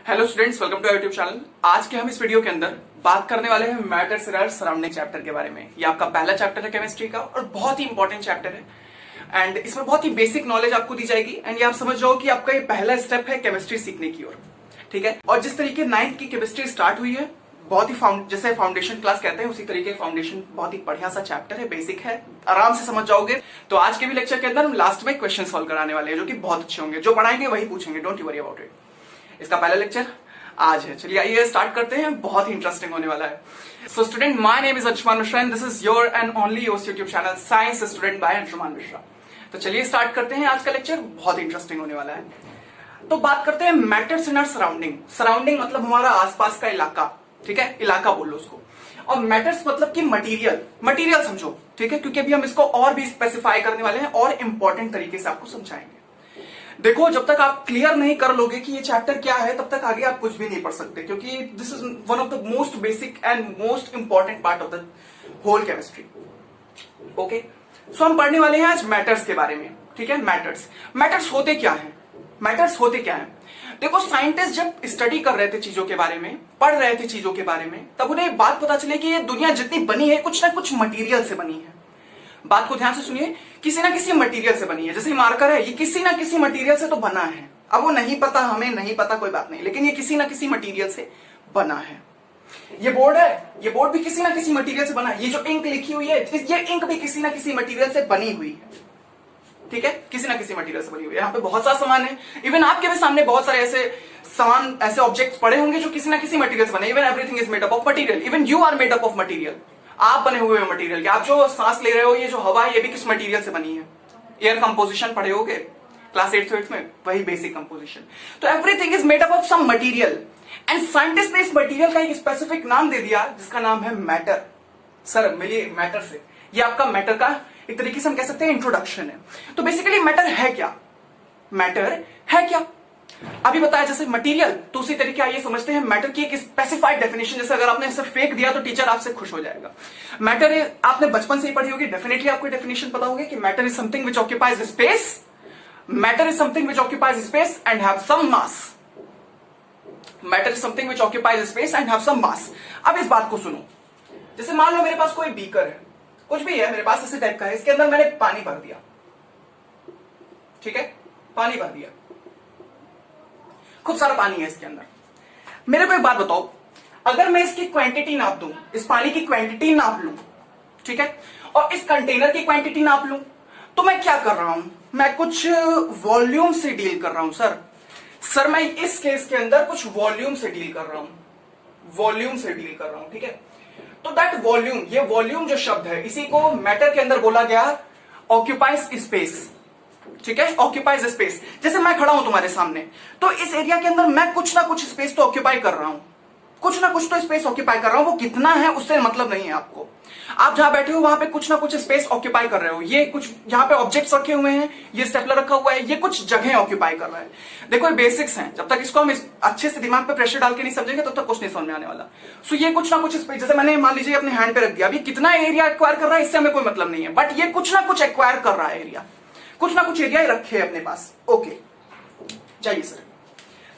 Hello students, welcome to YouTube channel. आज के हम इस वीडियो के अंदर बात करने वाले हैं matters in our surrounding chapter के बारे में। ये आपका पहला चैप्टर है केमिस्ट्री का और बहुत ही इंपॉर्टेंट चैप्टर है एंड इसमें बहुत ही बेसिक नॉलेज आपको दी जाएगी एंड ये आप समझ जाओ कि आपका ये पहला स्टेप है केमिस्ट्री सीखने की ओर। ठीक है, और जिस तरीके 9th की केमिस्ट्री स्टार्ट हुई है, बहुत ही जैसे फाउंडेशन क्लास कहते हैं उसी तरीके फाउंडेशन बहुत ही बढ़िया सा चैप्टर है, बेसिक है, आराम से समझ जाओगे। तो आज के भी लेक्चर के अंदर हम लास्ट में क्वेश्चन सॉल्व कराने वाले हैं जो कि बहुत अच्छे होंगे, जो पढ़ाएंगे वही पूछेंगे, don't you worry about it. इसका पहला लेक्चर आज है। चलिए आइए स्टार्ट करते हैं, बहुत ही इंटरेस्टिंग होने वाला है। So student, my name is Anshuman Mishra and this is your and only your YouTube channel science student by Anshuman Mishra. तो चलिए स्टार्ट करते हैं, आज का लेक्चर बहुत इंटरेस्टिंग होने वाला है। तो बात करते हैं matters in our surrounding. Surrounding मतलब हमारा आसपास का इलाका, ठीक है, इलाका बोल लो उसको। और मैटर्स मतलब कि मटेरियल, मटेरियल समझो, ठीक है, क्योंकि अभी हम इसको और भी स्पेसिफाई करने वाले हैं और इंपॉर्टेंट तरीके से आपको समझाएंगे। देखो, जब तक आप क्लियर नहीं कर लोगे कि ये चैप्टर क्या है तब तक आगे आप कुछ भी नहीं पढ़ सकते, क्योंकि this is one of the most basic and most important part of the whole chemistry. Okay, so हम पढ़ने वाले हैं आज मैटर्स के बारे में। ठीक है, मैटर्स होते क्या है, मैटर्स होते क्या है। देखो, साइंटिस्ट जब स्टडी कर रहे थे चीजों के बारे में, पढ़ रहे थे चीजों के बारे में, तब उन्हें एक बात पता चली कि ये दुनिया जितनी बनी है कुछ ना कुछ मटेरियल से बनी है। बात को ध्यान से सुनिए, किसी ना किसी मटेरियल से बनी है। जैसे मार्कर है, ये किसी ना किसी मटेरियल से तो बना है। अब वो नहीं पता, हमें नहीं पता, कोई बात नहीं, लेकिन ये किसी ना किसी मटेरियल से बना है। ये बोर्ड है, ये बोर्ड भी किसी ना किसी मटेरियल से बना है। ये जो इंक लिखी हुई है, ये इंक भी किसी ना किसी मटेरियल से बनी हुई है। ठीक है, किसी ना किसी मटेरियल से बनी हुई है। यहाँ पे बहुत सारा सामान है, इवन आपके भी सामने बहुत सारे ऐसे सामान, ऐसे ऑब्जेक्ट्स पड़े होंगे जो किसी ना किसी मटेरियल से बने। Even everything is made up of material, even you are made up of material. आप बने हुए हो मटेरियल के। आप जो सांस ले रहे हो, ये जो हवा है, ये भी किस मटेरियल से बनी है। एयर कंपोजिशन पढ़े होगे क्लास 8th में, वही बेसिक कंपोजिशन। तो everything is made up of some material and scientist ने इस मटेरियल का एक स्पेसिफिक नाम दे दिया जिसका नाम है मैटर। सर मिलिए मैटर से, ये आपका मैटर का एक तरीके से हम कह सकते हैं इंट्रोडक्शन है। तो बेसिकली मैटर है क्या, मैटर है क्या अभी बताया जैसे मटेरियल, तो उसी तरीके आइए समझते हैं मैटर की एक स्पेसिफाइड डेफिनेशन। जैसे अगर आपने ऐसे फेक दिया तो टीचर आपसे खुश हो जाएगा। मैटर आपने बचपन से ही पढ़ी होगी, डेफिनेटली आपको डेफिनेशन पता होगी कि matter is something which occupies space, matter is something which occupies space and have some mass. Matter is something which occupies space and have some mass. अब इस बात को सुनो, जैसे मान लो मेरे पास कोई बीकर है, कुछ भी है मेरे पास ऐसे टाइप का है, इसके अंदर मैंने पानी भर दिया। ठीक है, पानी भर दिया, खूब सारा पानी है इसके अंदर। मेरे को एक बात बताओ, अगर मैं इसकी क्वांटिटी नाप दूं, इस पानी की क्वांटिटी नाप लूं, ठीक है, और इस कंटेनर की क्वांटिटी नाप लूं, तो मैं क्या कर रहा हूं, मैं कुछ वॉल्यूम से डील कर रहा हूं। सर मैं इस केस के अंदर कुछ वॉल्यूम से डील कर रहा हूं, वॉल्यूम से डील कर रहा हूं। ठीक है, तो दैट वॉल्यूम, ये वॉल्यूम जो शब्द है, इसी को मैटर के अंदर बोला गया ऑक्यूपाइज स्पेस। ठीक है, ऑक्यूपाइज स्पेस। जैसे मैं खड़ा हूं तुम्हारे सामने, तो इस एरिया के अंदर मैं कुछ ना कुछ स्पेस तो ऑक्यूपाई कर रहा हूं, कुछ ना कुछ तो स्पेस ऑक्यूपाई कर रहा हूं। वो कितना है उससे मतलब नहीं है आपको। आप जहां बैठे हो वहां पे कुछ ना कुछ स्पेस ऑक्यूपाई कर रहे हो। ये कुछ यहाँ पे ऑब्जेक्ट्स रखे हुए हैं, ये स्टेपलर रखा हुआ है, ये कुछ जगह ऑक्यूपाई कर रहा है। देखो ये बेसिक्स हैं, जब तक इसको हम अच्छे से दिमाग पे प्रेशर डाल के नहीं समझेंगे तब तक कुछ नहीं समझ में आने वाला। सो ये कुछ ना कुछ स्पेस, जैसे मैंने मान लीजिए अपने हैंड पे रख दिया, अभी कितना एरिया एक्वायर कर रहा है इससे हमें कोई मतलब नहीं है, बट ये कुछ ना कुछ एक्वायर कर रहा है एरिया, कुछ ना कुछ एरिया रखे अपने पास। ओके, जाइए सर।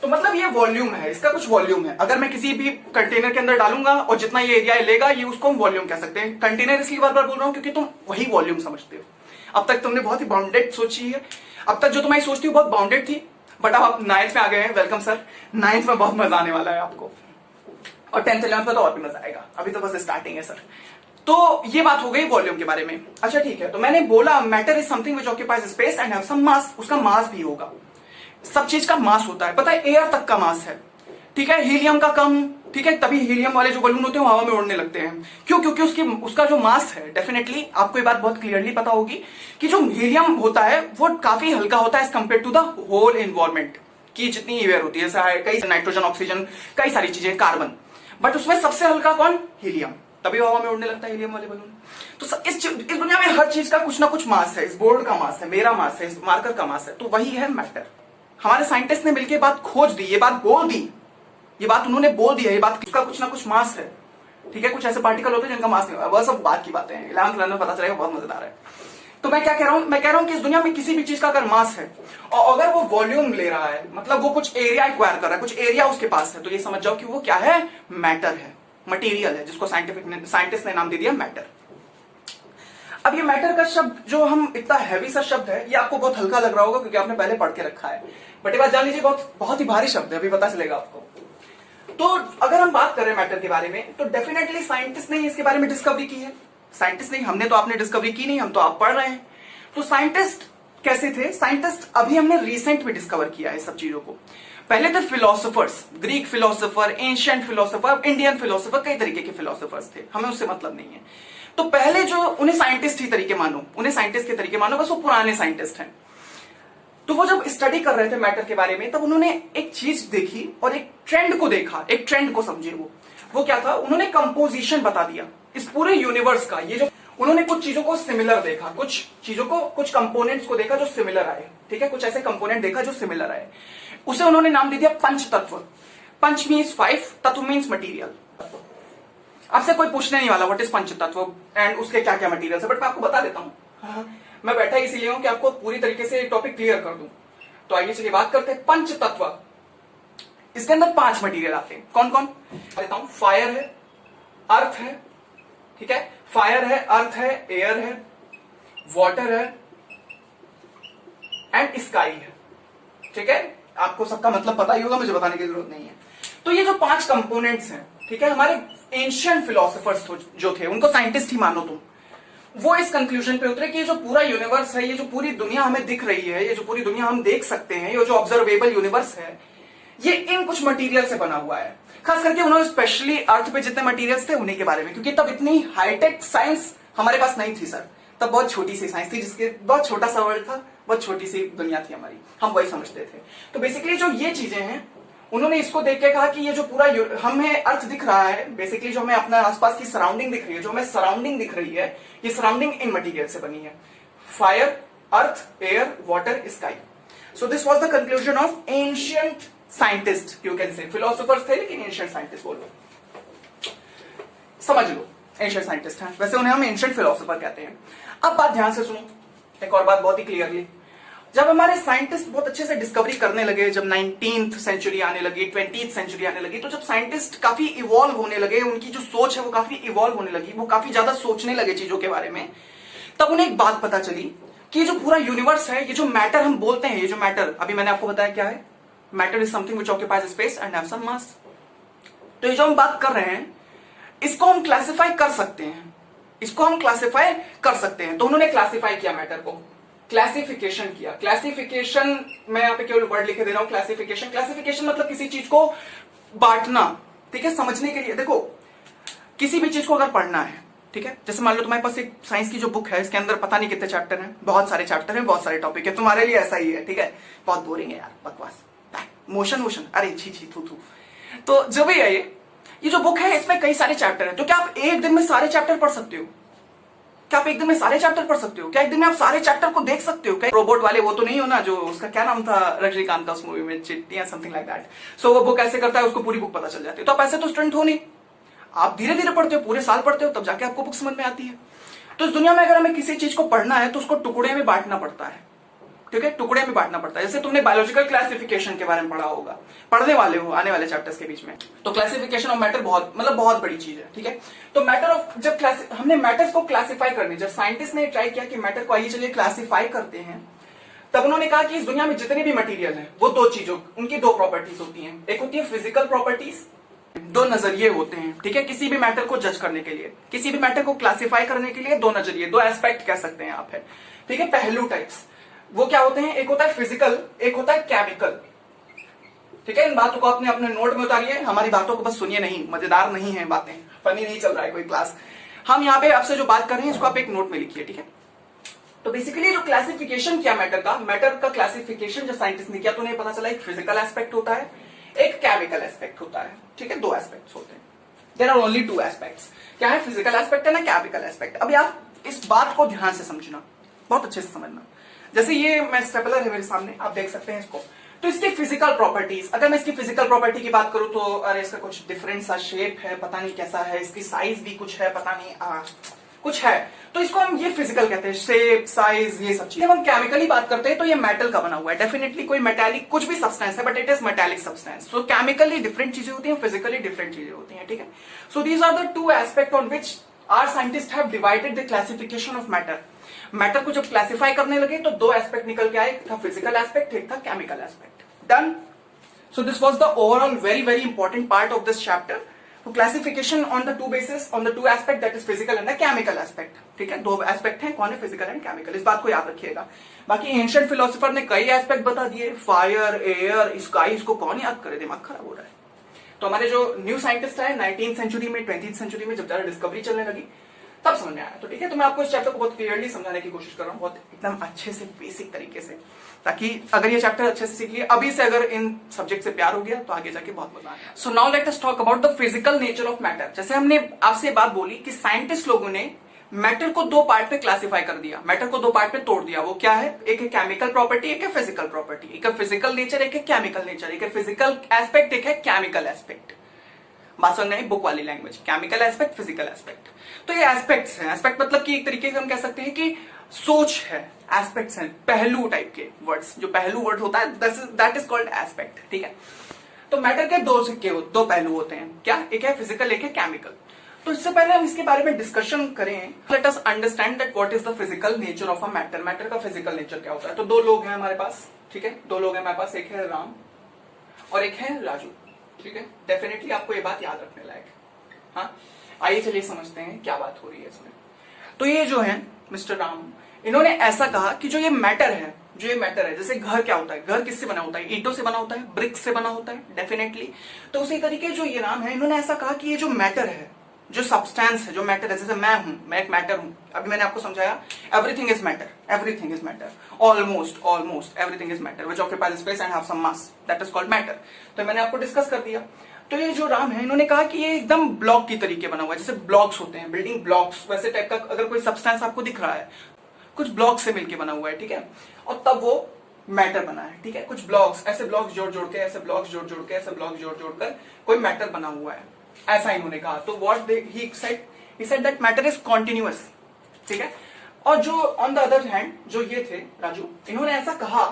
तो मतलब ये वॉल्यूम है, इसका कुछ वॉल्यूम है। अगर मैं किसी भी कंटेनर के अंदर डालूंगा और जितना ये एरिया लेगा, ये उसको हम वॉल्यूम कह सकते हैं। कंटेनर इसलिए बार बार बोल रहा हूं क्योंकि तुम वही वॉल्यूम समझते हो। अब तक तुमने बहुत ही बाउंडेड सोची है, अब तक जो तुम्हारी सोचती हो बहुत बाउंडेड थी, बट अब आप 9th में आ गए हैं। वेलकम सर, 9th में बहुत मजा आने वाला है आपको, और 10th 11th में तो और भी मजा आएगा। अभी तो बस स्टार्टिंग है सर। तो ये बात हो गई वॉल्यूम के बारे में। अच्छा ठीक है, तो मैंने बोला matter is something which occupies space and have some mass. उसका मास भी होगा, सब चीज का मास होता है। पता है एयर तक का मास है, ठीक है, हीलियम का कम। ठीक है, तभी हीलियम वाले जो बलून होते हैं हवा में उड़ने लगते हैं। क्यों? क्योंकि उसका जो मास है, डेफिनेटली आपको ये बात बहुत क्लियरली पता होगी कि जो हीलियम होता है वो काफी हल्का होता है as compare to the whole environment की जितनी एयर होती है, कई नाइट्रोजन, ऑक्सीजन, कई सारी चीजें, कार्बन, बट उसमें सबसे हल्का कौन? हीलियम। तभी हवा में उड़ने लगता है हीलियम वाले बलून। तो इस दुनिया में हर चीज का कुछ ना कुछ मास है। इस बोर्ड का मास है, मेरा मास है, इस मार्कर का मास है, तो वही है मैटर। हमारे साइंटिस्ट ने मिलकर बात खोज दी, ये बात बोल दी, ये बात उन्होंने बोल दी है, ये बात इसका कुछ ना कुछ मास है। ठीक है, कुछ ऐसे पार्टिकल होते हैं जिनका मास नहीं होगा, वह सब बात की बातें हैं, 11th में पता चलेगा, बहुत मजेदार है। तो मैं क्या कह रहा हूं, मैं कह रहा हूं कि इस दुनिया में किसी भी चीज का अगर मास है और अगर वो वॉल्यूम ले रहा है, मतलब वो कुछ एरिया एक्वायर कर रहा है, कुछ एरिया उसके पास है, तो ये समझ जाओ कि वो क्या है, मैटर है, मटेरियल है, जिसको साइंटिस्ट ने नाम दे दिया मैटर। अब ये मैटर का शब्द जो हम इतना हैवी सा शब्द है, ये आपको बहुत हल्का लग रहा होगा क्योंकि आपने पहले पढ़ के रखा है, बट ये बात जान लीजिए बहुत बहुत ही भारी शब्द है, अभी पता चलेगा आपको। तो अगर हम बात करें मैटर के बारे में, तो डेफिनेटली साइंटिस्ट ने इसके बारे में डिस्कवरी की है। साइंटिस्ट नहीं, हमने तो आपने डिस्कवरी की नहीं, हम तो आप पढ़ रहे हैं। तो साइंटिस्ट कैसे थे? साइंटिस्ट अभी हमने रिसेंट में डिस्कवर किया है सब चीजों को। पहले थे philosophers, Greek philosopher, ancient philosopher, Indian philosopher, कई तरीके के फिलोसोफर्स थे, हमें उससे मतलब नहीं है। तो पहले जो उन्हें साइंटिस्ट ही तरीके मानो, उन्हें साइंटिस्ट के तरीके मानो, बस वो पुराने साइंटिस्ट हैं। तो वो जब स्टडी कर रहे थे मैटर के बारे में, तब उन्होंने एक चीज देखी और एक ट्रेंड को देखा, एक ट्रेंड को समझे। वो क्या था? उन्होंने कंपोजिशन बता दिया इस पूरे यूनिवर्स का। ये जो उन्होंने कुछ चीजों को सिमिलर देखा, कुछ चीजों को, कुछ कंपोनेंट्स को देखा जो सिमिलर आए, ठीक है, कुछ ऐसे कंपोनेंट देखा जो सिमिलर आए, उसे उन्होंने नाम दे दिया पंच तत्व। पंच मीन्स 5, तत्व मीन्स मटीरियल। आपसे कोई पूछने नहीं वाला व्हाट इज पंच तत्व एंड उसके क्या क्या मटीरियल है, बट मैं आपको बता देता हूं। मैं बैठा इसीलिए हूं कि आपको पूरी तरीके से टॉपिक क्लियर कर दूं। तो आइए चलिए बात करते हैं पंच तत्व। इसके अंदर 5 मटीरियल आते हैं। कौन कौन देता हूं? फायर है, अर्थ है, ठीक है, फायर है, अर्थ है, एयर है, वाटर है एंड स्काई है, ठीक है। आपको सबका मतलब पता ही होगा, मुझे बताने की जरूरत नहीं है। तो ये जो 5 कंपोनेंट्स हैं, ठीक है, हमारे एंशिएंट फिलोसोफर्स जो थे, उनको साइंटिस्ट ही मानो तुम, वो इस कंक्लूजन पे उतरे कि ये जो पूरा यूनिवर्स है, ये जो पूरी दुनिया हमें दिख रही है, ये जो पूरी दुनिया हम देख सकते हैं, ये जो ऑब्जर्वेबल यूनिवर्स है, ये इन कुछ मटेरियल से बना हुआ है। खास करके उन्होंने स्पेशली अर्थ पे जितने मटेरियल्स थे उन्हीं के बारे में, क्योंकि तब इतनी हाईटेक साइंस हमारे पास नहीं थी सर। तब बहुत छोटी सी साइंस थी, जिसके बहुत छोटा सा वर्ल्ड था, बहुत छोटी सी दुनिया थी हमारी, हम वही समझते थे। तो बेसिकली जो ये चीजें हैं, उन्होंने इसको देख के कहा कि ये जो पूरा हमें अर्थ दिख रहा है, बेसिकली जो हमें अपने आसपास की सराउंडिंग दिख रही है, जो हमें सराउंडिंग दिख रही है, ये सराउंडिंग इन मटीरियल से बनी है। Fire, earth, air, water, sky. So this was the conclusion of ancient scientist, you can say. Philosophers थे लेकिन एंशिएंट साइंटिस्ट बोलो, समझ लो, एंशिएंट साइंटिस्ट हैं, वैसे उन्हें हम एंशिएंट फिलोसोफर कहते हैं। अब बात ध्यान से सुनो, एक और बात बहुत ही क्लियरली। जब हमारे साइंटिस्ट बहुत अच्छे से डिस्कवरी करने लगे, जब 19th सेंचुरी आने लगी, 20th सेंचुरी आने लगी, तो जब साइंटिस्ट काफी इवॉल्व होने लगे, उनकी जो सोच है वो काफी इवॉल्व होने लगी, वो काफी ज्यादा सोचने लगे चीजों के बारे में, तब उन्हें एक बात पता चली कि जो पूरा यूनिवर्स है, ये जो मैटर हम बोलते हैं, ये जो मैटर अभी मैंने आपको बताया क्या है, matter is something which occupies space and have some mass. तो ये जो हम बात कर रहे हैं, इसको हम क्लासिफाई कर सकते हैं, इसको हम क्लासिफाई कर सकते हैं। तो उन्होंने क्लासिफाई किया मैटर को, क्लासिफिकेशन किया। क्लासिफिकेशन, मैं यहां पे केवल वर्ड लिखे दे रहा हूं, क्लासिफिकेशन। क्लासिफिकेशन मतलब किसी चीज को बांटना, ठीक है, समझने के लिए। देखो, किसी भी चीज को अगर पढ़ना है, ठीक है, जैसे मान लो तुम्हारे पास एक साइंस की जो बुक है, इसके अंदर पता नहीं कितने चैप्टर हैं, बहुत सारे चैप्टर हैं, बहुत सारे टॉपिक है, तुम्हारे लिए ऐसा ही है, ठीक है, बहुत बोरिंग है यार, बकवास, मोशन वोशन, अरे छी छी थू थू। तो जो भी है ये जो बुक है, इसमें कई सारे चैप्टर हैं। तो क्या आप एक दिन में सारे चैप्टर पढ़ सकते हो? क्या आप एक दिन में सारे चैप्टर पढ़ सकते हो? क्या एक दिन में आप सारे चैप्टर को देख सकते हो? क्या रोबोट वाले वो तो नहीं हो ना, जो उसका क्या नाम था रजनीकांत का उस मूवी में, चिट्टियां, समथिंग लाइक दैट। सो वो बुक ऐसे करता है, उसको पूरी बुक पता चल जाती है। तो आप ऐसे तो स्टूडेंट हो नहीं, आप धीरे धीरे पढ़ते हो, पूरे साल पढ़ते हो, तब जाके आपको बुक समझ में आती है। तो इस दुनिया में अगर हमें किसी चीज को पढ़ना है तो उसको टुकड़े में बांटना पड़ता है, ठीक है, टुकड़े में बांटना पड़ता है। जैसे तुमने बायोलॉजिकल क्लासिफिकेशन के बारे में पढ़ा होगा, पढ़ने वाले हो आने वाले चैप्टर्स के बीच में। तो क्लासिफिकेशन ऑफ मैटर बहुत बहुत बड़ी चीज है, ठीक है। तो मैटर ऑफ, जब हमने मैटर्स को क्लासिफाई करने, जब साइंटिस्ट ने ट्राई किया कि मैटर को आइए चलिए क्लासिफाई करते हैं, तब उन्होंने कहा कि इस दुनिया में जितने भी मटेरियल है, वो 2 चीजों, उनकी 2 प्रॉपर्टीज होती हैं। एक होती है फिजिकल प्रॉपर्टीज, 2 नजरिए होते हैं, ठीक है, किसी भी मैटर को जज करने के लिए, किसी भी मैटर को क्लासिफाई करने के लिए 2 नजरिए, 2 एस्पेक्ट कह सकते हैं आप, है, ठीक है, पहलू टाइप्स। वो क्या होते हैं? एक होता है फिजिकल, एक होता है केमिकल, ठीक है। इन बातों को अपने अपने नोट में उतारिए, हमारी बातों को बस सुनिए, नहीं मजेदार नहीं है बातें, फनी नहीं चल रहा है कोई क्लास। हम यहाँ पे आपसे जो बात कर रहे हैं, इसको आप एक नोट में लिखिए, ठीक है। तो बेसिकली जो क्लासिफिकेशन किया मैटर का क्लासिफिकेशन जो साइंटिस्ट ने किया, तो उन्हें पता चला एक फिजिकल एस्पेक्ट होता है, एक केमिकल एस्पेक्ट होता है, ठीक है, 2 एस्पेक्ट्स होते हैं। There are only 2 aspects. क्या है? फिजिकल एस्पेक्ट है ना केमिकल एस्पेक्ट। अभी आप इस बात को ध्यान से समझना, बहुत अच्छे से समझना। जैसे ये मैं स्टेपलर है मेरे सामने, आप देख सकते हैं इसको। तो इसकी फिजिकल प्रॉपर्टीज, अगर मैं इसकी फिजिकल प्रॉपर्टी की बात करूं तो अरे इसका कुछ डिफरेंट सा शेप है, पता नहीं कैसा है, इसकी साइज भी कुछ है, पता नहीं कुछ है, तो इसको हम ये फिजिकल कहते हैं, शेप, साइज, ये सब चीज। जब हम केमिकली बात करते हैं तो ये मेटल का बना हुआ है, डेफिनेटली कोई मेटालिक कुछ भी सब्सटेंस है, but it is metallic substance. So chemically different चीजें होती हैं, फिजिकली डिफरेंट चीजें होती हैं, ठीक है। So these are the two aspect on which are scientist have divided the classification of matter. Matter को जब क्लासिफाई करने लगे तो दो एस्पेक्ट निकल के आए, एक था फिजिकल एस्पेक्ट, एक था chemical aspect. Done. So this was the overall very very important part of this chapter. तो classification on the two basis, on the two aspect, that is physical and the chemical aspect, ठीक है। दो aspect हैं, कौन है, physical and chemical, इस बात को याद रखिएगा। बाकी एंशिएंट फिलोसोफर ने कई एस्पेक्ट बता दिए, फायर, एयर, स्काई, इसको कौन याद करे, दिमाग खराब हो रहा है। तो हमारे जो न्यू साइंटिस्ट है 19th सेंचुरी में, 20th सेंचुरी में जब ज्यादा डिस्कवरी चलने लगी तब समझ में आया। तो ठीक है, तो मैं आपको इस चैप्टर को बहुत क्लियरली समझाने की कोशिश कर रहा हूँ, बहुत एकदम अच्छे से बेसिक तरीके से, ताकि अगर ये चैप्टर अच्छे से सीख लिए, अभी से अगर इन सब्जेक्ट से प्यार हो गया तो आगे जाके बहुत मजा आएगा। So now let us talk about the physical nature of matter. जैसे हमने आपसे बात बोली कि साइंटिस्ट लोगों ने मैटर को दो पार्ट पे क्लासिफाई कर दिया, मैटर को दो पार्ट पे तोड़ दिया। वो क्या है, एक है केमिकल प्रॉपर्टी, एक है फिजिकल प्रॉपर्टी, एक है फिजिकल नेचर, एक है केमिकल नेचर, एक है फिजिकल एस्पेक्ट, एक है केमिकल एस्पेक्ट। बात समझ में, बुक वाली language, chemical aspect, physical aspect. तो ये एस्पेक्ट्स हैं। एस्पेक्ट मतलब कि एक तरीके से हम कह सकते हैं कि सोच है, एस्पेक्ट्स हैं, पहलू टाइप के वर्ड्स, जो पहलू वर्ड होता है दैट इज कॉल्ड एस्पेक्ट, ठीक है। तो मैटर के दो सिक्के, दो पहलू होते हैं, क्या, एक है फिजिकल, एक है केमिकल। तो इससे पहले हम इसके बारे में डिस्कशन करें, let us understand that what is the physical nature of a matter. Matter का फिजिकल नेचर क्या होता है। तो दो लोग हैं हमारे पास, ठीक है, दो लोग हैं हमारे पास, एक है राम और एक है राजू, ठीक है। डेफिनेटली आपको ये बात याद रखने लायक। हाँ, आइए चलिए समझते हैं क्या बात हो रही है इसमें। तो ये जो है मिस्टर राम, इन्होंने ऐसा कहा कि जो ये मैटर है, जो ये मैटर है, जैसे घर क्या होता है, घर किससे बना होता है, ईंटों से बना होता है, ब्रिक्स से बना होता है, डेफिनेटली। तो उसी तरीके जो ये राम है, इन्होंने ऐसा कहा कि ये जो मैटर है, जो सब्सटेंस है, जो मैटर है, जैसे मैं हूं, मैं एक मैटर हूं, अभी मैंने आपको समझाया, everything is matter, everything is matter, almost everything is matter which occupies space and have some mass, that is called matter. तो मैंने आपको डिस्कस कर दिया। तो ये जो राम है, इन्होंने कहा कि ये एकदम ब्लॉक की तरीके बना हुआ है, जैसे ब्लॉक्स होते हैं, बिल्डिंग ब्लॉक्स, वैसे टाइप का अगर कोई सब्सटेंस आपको दिख रहा है, कुछ ब्लॉक से मिलके बना हुआ है, ठीक है, और तब वो मैटर बना है, ठीक है। कुछ ब्लॉक्स, ऐसे ब्लॉक्स जोड़ जोड़ के, ऐसे ब्लॉक्स जोड़ जोड़ के, ऐसे ब्लॉक्स जोड़ जोड़ कर कोई मैटर बना हुआ है, ऐसा इन्होंने कहा। तो what he said that matter is continuous, ठीक है। और जो ऑन द अदर हैंड जो ये थे राजू, इन्होंने ऐसा कहा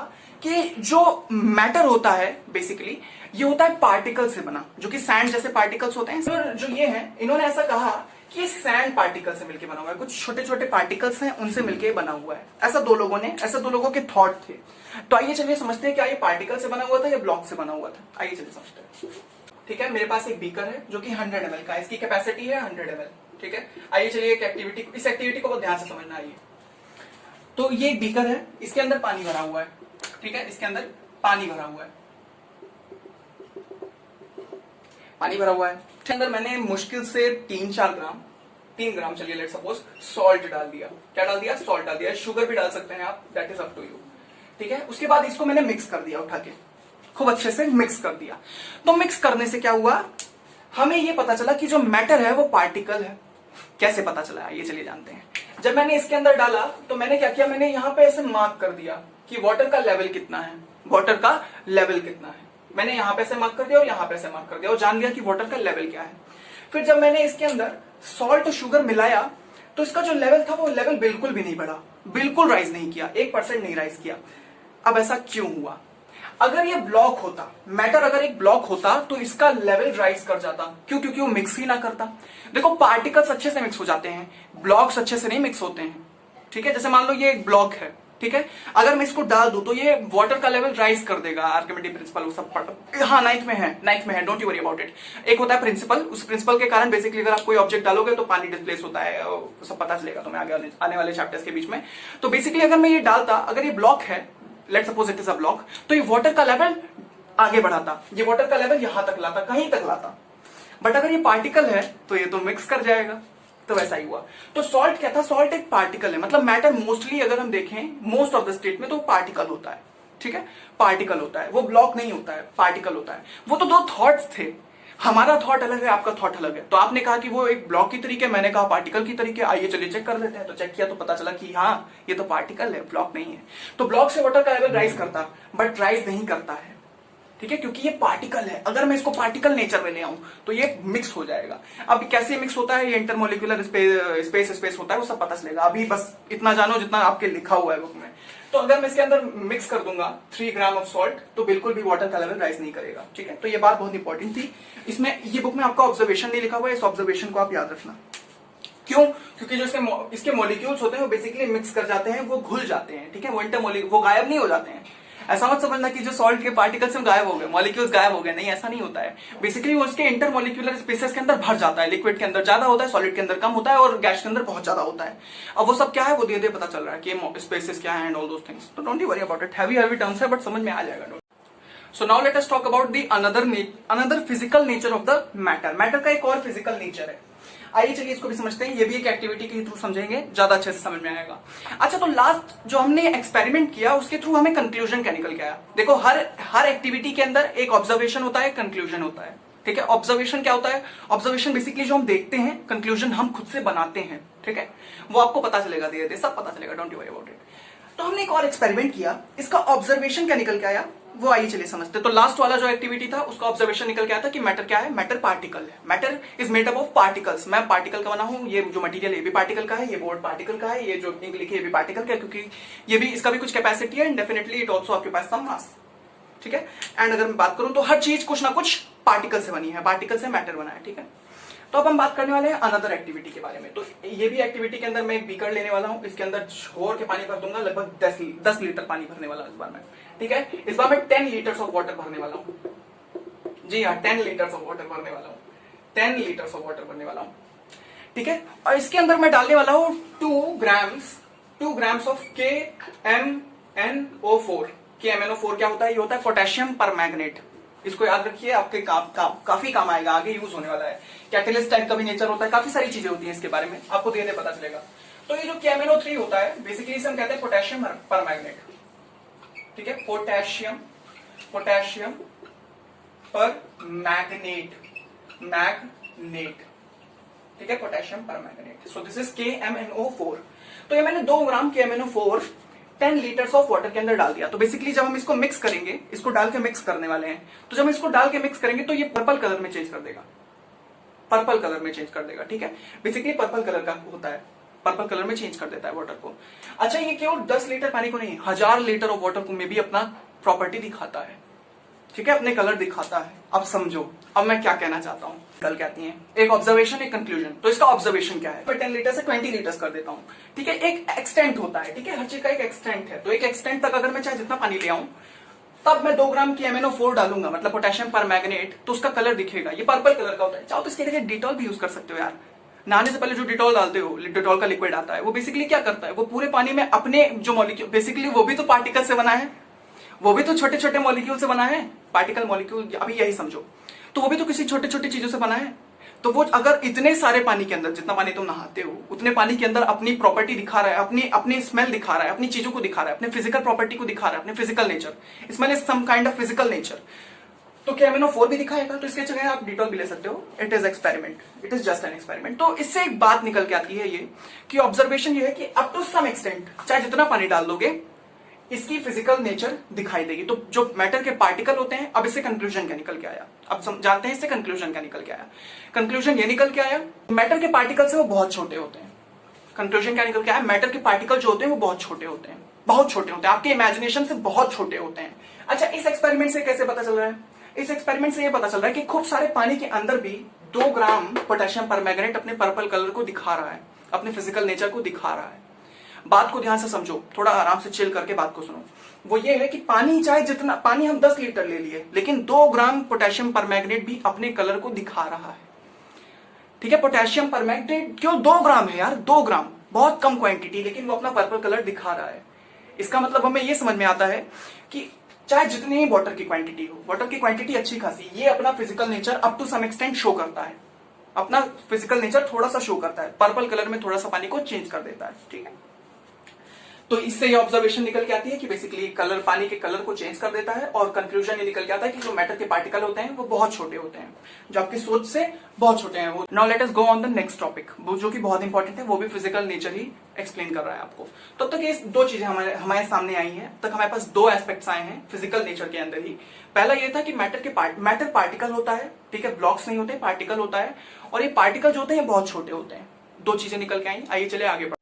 कि जो मैटर होता है बेसिकली ये होता है पार्टिकल से बना, जो कि सैंड जैसे पार्टिकल्स होते हैं। जो ये हैं, इन्होंने ऐसा कहा कि ये सैंड पार्टिकल से मिलकर बना हुआ है, कुछ छोटे छोटे पार्टिकल्स हैं उनसे मिलकर बना हुआ है। ऐसा दो लोगों के थॉट थे। तो आइए चलिए समझते हैं क्या ये पार्टिकल से बना हुआ था या ब्लॉक से बना हुआ था। आइए चलिए समझते हैं, ठीक है। मेरे पास एक बीकर है जो कि 100 ml का है, इसकी कैपेसिटी है 100 ml, ठीक है। आइए चलिए एक एक्टिविटी, इस एक्टिविटी को बहुत ध्यान से समझना। आइए, तो ये एक बीकर है, इसके अंदर पानी भरा हुआ है, ठीक है, इसके अंदर पानी भरा हुआ है, पानी भरा हुआ है। इसके अंदर मैंने मुश्किल से 3 ग्राम चलिए लेट सपोज सॉल्ट डाल दिया। क्या डाल दिया, सॉल्ट डाल दिया। शुगर भी डाल सकते हैं आप, that is up to you, ठीक है। उसके बाद इसको मैंने मिक्स कर दिया, उठा के खूब अच्छे से मिक्स कर दिया। तो मिक्स करने से क्या हुआ, हमें ये पता चला कि जो मैटर है वो पार्टिकल है। कैसे पता चला, ये चलिए जानते हैं। जब मैंने इसके अंदर डाला तो मैंने क्या किया, मैंने यहां पे ऐसे मार्क कर दिया कि वाटर का लेवल कितना है, वाटर का लेवल कितना है। मैंने यहां पे ऐसे मार्क कर दिया और यहां पे ऐसे मार्क कर दिया और जान लिया कि वाटर का लेवल क्या है। फिर जब मैंने इसके अंदर सॉल्ट और शुगर मिलाया तो इसका जो लेवल था वो लेवल बिल्कुल भी नहीं बढ़ा, बिल्कुल राइज नहीं किया, 1% नहीं राइज किया। अब ऐसा क्यों हुआ, अगर ये ब्लॉक होता, मैटर अगर एक ब्लॉक होता तो इसका लेवल राइज कर जाता। क्यों, क्योंकि वो मिक्स ही ना करता। देखो पार्टिकल्स अच्छे से मिक्स हो जाते हैं, ब्लॉक्स अच्छे से नहीं मिक्स होते हैं, ठीक है। जैसे मान लो ये एक ब्लॉक है, ठीक है, अगर मैं इसको डाल दूं तो ये वाटर का लेवल राइज कर देगा। आर्किमिडीज प्रिंसिपल वो सब हाँ नाइन्थ में है, don't you worry about it. एक होता है प्रिंसिपल, उस प्रिंसिपल के कारण बेसिकली अगर आप कोई ऑब्जेक्ट डालोगे तो पानी डिस्प्लेस होता है, सब पता चलेगा तुम्हें आगे आने वाले चैप्टर्स के बीच में। तो बेसिकली अगर मैं ये डालता, अगर ये ब्लॉक है, let suppose it is a block, तो ये वाटर का लेवल आगे बढ़ाता, ये वाटर का लेवल यहां तक लाता, कहीं तक लाता। बट अगर ये पार्टिकल है तो ये तो मिक्स कर जाएगा। तो वैसा ही हुआ। तो सॉल्ट क्या था, सॉल्ट एक पार्टिकल है, मतलब मैटर मोस्टली अगर हम देखें मोस्ट ऑफ द स्टेट में तो पार्टिकल होता है, ठीक है, पार्टिकल होता है, वो ब्लॉक नहीं होता है, पार्टिकल होता है। वो तो दो थॉट्स थे, हमारा थॉट अलग है, आपका थॉट अलग है। तो आपने कहा कि वो एक ब्लॉक की तरीके, मैंने कहा पार्टिकल की तरीके। आइए चलिए चेक कर लेते हैं। तो चेक किया तो पता चला कि हाँ ये तो पार्टिकल है, ब्लॉक नहीं है। तो ब्लॉक से वाटर का लेवल राइज करता, बट राइज नहीं करता है, ठीक है, क्योंकि ये पार्टिकल है। अगर मैं इसको पार्टिकल नेचर में ले आऊं तो ये मिक्स हो जाएगा। अब कैसे मिक्स होता है, ये इंटरमोलिकुलर स्पेस होता है, वो सब पता चलेगा। अभी बस इतना जानो जितना आपके लिखा हुआ है बुक में। तो अगर मैं इसके अंदर मिक्स कर दूंगा 3 ग्राम ऑफ सॉल्ट तो बिल्कुल भी वाटर का लेवल राइज नहीं करेगा। ठीक है, तो ये बात बहुत इंपॉर्टेंट थी। इसमें ये बुक में आपका ऑब्जर्वेशन नहीं लिखा हुआ है, इस ऑब्जर्वेशन को आप याद रखना। क्यों? क्योंकि जो इसके मॉलिक्यूल्स होते हैं वो बेसिकली मिक्स कर जाते हैं, वो घुल जाते हैं। ठीक है, वो गायब नहीं हो जाते हैं। ऐसा मत समझना कि जो सॉल्ट के पार्टिकल्स में गायब हो गए, मॉलिक्यूल्स गायब हो गए, नहीं, ऐसा नहीं होता है। बेसिकली वो उसके इंटरमोलिक्यूलर स्पेसेस के अंदर भर जाता है। लिक्विड के अंदर ज्यादा होता है, सॉलिड के अंदर कम होता है, और गैस के अंदर बहुत ज्यादा होता है। अब वो सब क्या है वो धीरे धीरे पता चल रहा है कि स्पेसेस क्या है एंड ऑल दोस थिंग्स। तो don't you worry about it, heavy terms है बट समझ में आ जाएगा। So now let us talk about the another physical nature of the matter. Matter का एक और फिजिकल नेचर है। आइए चलिए इसको भी समझते हैं। ये भी एक एक्टिविटी के थ्रू समझेंगे, ज्यादा अच्छे से समझ में आएगा। अच्छा, तो लास्ट जो हमने एक्सपेरिमेंट किया उसके थ्रू हमें कंक्लूजन क्या निकल के आया। देखो, हर एक्टिविटी के अंदर एक ऑब्जर्वेशन होता है, कंक्लूजन होता है। ठीक है, ऑब्जर्वेशन क्या होता है? ऑब्जर्वेशन बेसिकली जो हम देखते हैं, कंक्लूजन हम खुद से बनाते हैं। ठीक है, वो आपको पता चलेगा, धीरे धीरे सब पता चलेगा, don't you worry about it. तो हमने एक और एक्सपेरिमेंट किया, इसका ऑब्जर्वेशन क्या निकल के आया वो आइए चलिए समझते। तो लास्ट वाला जो एक्टिविटी था उसका ऑब्जर्वेशन निकल के आया था कि मैटर क्या है, मैटर पार्टिकल है। Matter is made up of particles. मैं पार्टिकल का बना हूं, ये जो मटेरियल है ये भी पार्टिकल का है, ये बोर्ड पार्टिकल का है, ये जो इंक लिखी है ये भी पार्टिकल का है, क्योंकि ये भी इसका भी कुछ कैपेसिटी है and definitely it also occupies some mass. ठीक है, एंड अगर मैं बात करूं तो हर चीज कुछ ना कुछ पार्टिकल से बनी है, पार्टिकल से मैटर बना है। ठीक है, तो अब हम बात करने वाले हैं अनदर एक्टिविटी के बारे में। तो ये भी एक्टिविटी के अंदर मैं एक बीकर लेने वाला हूं, इसके अंदर घोर के पानी भर दूंगा, लगभग 10 लीटर पानी भरने वाला इस बार मैं। ठीक है, इस बार मैं 10 लीटर्स ऑफ वाटर भरने वाला हूं। जी हाँ, 10 लीटर्स ऑफ वाटर भरने वाला हूं, 10 लीटर्स ऑफ वाटर भरने वाला हूं। ठीक है, और इसके अंदर मैं डालने वाला हूं 2 ग्राम्स ऑफ KMnO4। KMnO4 क्या होता है? ये होता है पोटेशियम परमैंगनेट। इसको याद रखिए, आपके काफी काम आएगा, आगे यूज होने वाला है। कैटलिस्ट टाइप का भी नेचर होता है, काफी सारी चीजें होती हैं इसके बारे में, आपको धीरे धीरे पता चलेगा। तो ये जो KMnO3 होता है बेसिकली इसे हम कहते हैं पोटेशियम परमैंगनेट। ठीक है, पोटेशियम परमैंगनेट, ठीक है, potassium permanganate. So this is KMnO4। तो ये मैंने 2 ग्राम KMnO4 10 लीटर्स ऑफ वाटर के अंदर डाल दिया। तो बेसिकली जब हम इसको मिक्स करेंगे, इसको डाल के मिक्स करने वाले हैं, तो जब हम इसको डाल के मिक्स करेंगे तो ये पर्पल कलर में चेंज कर देगा, पर्पल कलर में चेंज कर देगा। ठीक है, बेसिकली पर्पल कलर का होता है, पर्पल कलर में चेंज कर देता है वाटर को। अच्छा, ये केवल 10 लीटर पानी को नहीं, 1000 लीटर ऑफ वाटर को में भी अपना प्रॉपर्टी दिखाता है। ठीक है, अपने कलर दिखाता है। अब समझो, अब मैं क्या कहना चाहता हूं। कल कहती हैं एक ऑब्जर्वेशन एक कंक्लूजन। तो इसका ऑब्जर्वेशन क्या है? मैं 10 लीटर से 20 लीटर्स कर देता हूं। ठीक है, एक एक्सटेंट होता है। ठीक है, हर चीज का एक एक्सटेंट है। तो एक एक्सटेंट तक अगर मैं चाहे जितना पानी ले आऊं, तब मैं 2 ग्राम KMnO4 डालूंगा, मतलब पोटेशियम परमैंगनेट, तो उसका कलर दिखेगा, ये पर्पल कलर का होता है। चाहो तो इसके लिए डिटॉल भी यूज कर सकते हो यार। नहाने से पहले जो डिटॉल डालते हो, डिटॉल का लिक्विड आता है, वो बेसिकली क्या करता है, वो पूरे पानी में अपने जो मॉलिक्यूल, बेसिकली वो भी तो पार्टिकल से बना है, वो भी तो छोटे छोटे मॉलिक्यूल से बना है, पार्टिकल मॉलिक्यूल, अभी यही समझो। तो वो भी तो किसी छोटे छोटे चीजों से बना है। तो वो अगर इतने सारे पानी के अंदर, जितना पानी तुम नहाते हो, उतने पानी के अंदर अपनी प्रॉपर्टी दिखा रहा है, अपनी स्मेल दिखा रहा है, अपनी चीजों को दिखा रहा है, अपने फिजिकल प्रॉपर्टी को दिखा रहा है, अपने physical nature, smell is some kind of physical nature. तो KMnO4 भी दिखाएगा, तो इसके जगह आप डिटॉल भी ले सकते हो। It is experiment, it is just an experiment. तो इससे एक बात निकल के आती है ये कि ऑब्जर्वेशन ये है कि अप टू सम एक्सटेंट, चाहे जितना पानी डाल दोगे, इसकी फिजिकल नेचर दिखाई देगी। तो जो मैटर के पार्टिकल होते हैं, अब इससे कंक्लूजन क्या निकल के आया, अब जानते हैं इससे कंक्लूजन क्या निकल के आया। कंक्लूजन ये निकल के आया, मैटर के पार्टिकल से वो बहुत छोटे होते हैं। कंक्लूजन क्या निकल के आया, मैटर के पार्टिकल जो होते हैं वो बहुत छोटे होते हैं, बहुत छोटे होते हैं, आपके इमेजिनेशन से बहुत छोटे होते हैं। अच्छा, इस एक्सपेरिमेंट से कैसे पता चल रहा है? इस एक्सपेरिमेंट से ये पता चल रहा है कि खूब सारे पानी के अंदर भी 2 ग्राम पोटेशियम परमैंगनेट अपने पर्पल कलर को दिखा रहा है, अपने फिजिकल नेचर को दिखा रहा है। बात को ध्यान से समझो, थोड़ा आराम से चिल करके बात को सुनो। वो ये है कि पानी, चाहे जितना पानी हम 10 लीटर ले लिए, लेकिन 2 ग्राम पोटेशियम परमैंगनेट भी अपने कलर को दिखा रहा है। ठीक है, पोटेशियम परमैंगनेट क्यों 2 ग्राम है यार, 2 ग्राम बहुत कम क्वांटिटी, लेकिन वो अपना पर्पल कलर दिखा रहा है। इसका मतलब हमें ये समझ में आता है कि चाहे जितनी ही वाटर की क्वांटिटी हो, वाटर की क्वांटिटी अच्छी खासी, ये अपना physical nature up to some extent show करता है, अपना फिजिकल नेचर थोड़ा सा शो करता है, पर्पल कलर में थोड़ा सा पानी को चेंज कर देता है। ठीक है, तो इससे ये ऑब्जर्वेशन निकल के आती है कि बेसिकली कलर पानी के कलर को चेंज कर देता है, और कंक्लूजन ये निकल के आता है कि जो मैटर के पार्टिकल होते हैं वो बहुत छोटे होते हैं, जो आपकी सोच से बहुत छोटे हैं वो। Now let us go on the next topic, वो जो कि बहुत इंपॉर्टेंट है, वो भी फिजिकल नेचर ही एक्सप्लेन कर रहा है आपको। तब तक ये दो चीजें हमारे सामने आई हैं, तक हमारे पास दो एस्पेक्ट्स आए हैं फिजिकल नेचर के अंदर ही। पहला ये था कि मैटर पार्टिकल होता है, ठीक है, ब्लॉक्स नहीं होते, पार्टिकल होता है, और ये पार्टिकल जो होते हैं बहुत छोटे होते हैं। दो चीजें निकल के आई। आइए चले आगे बढ़।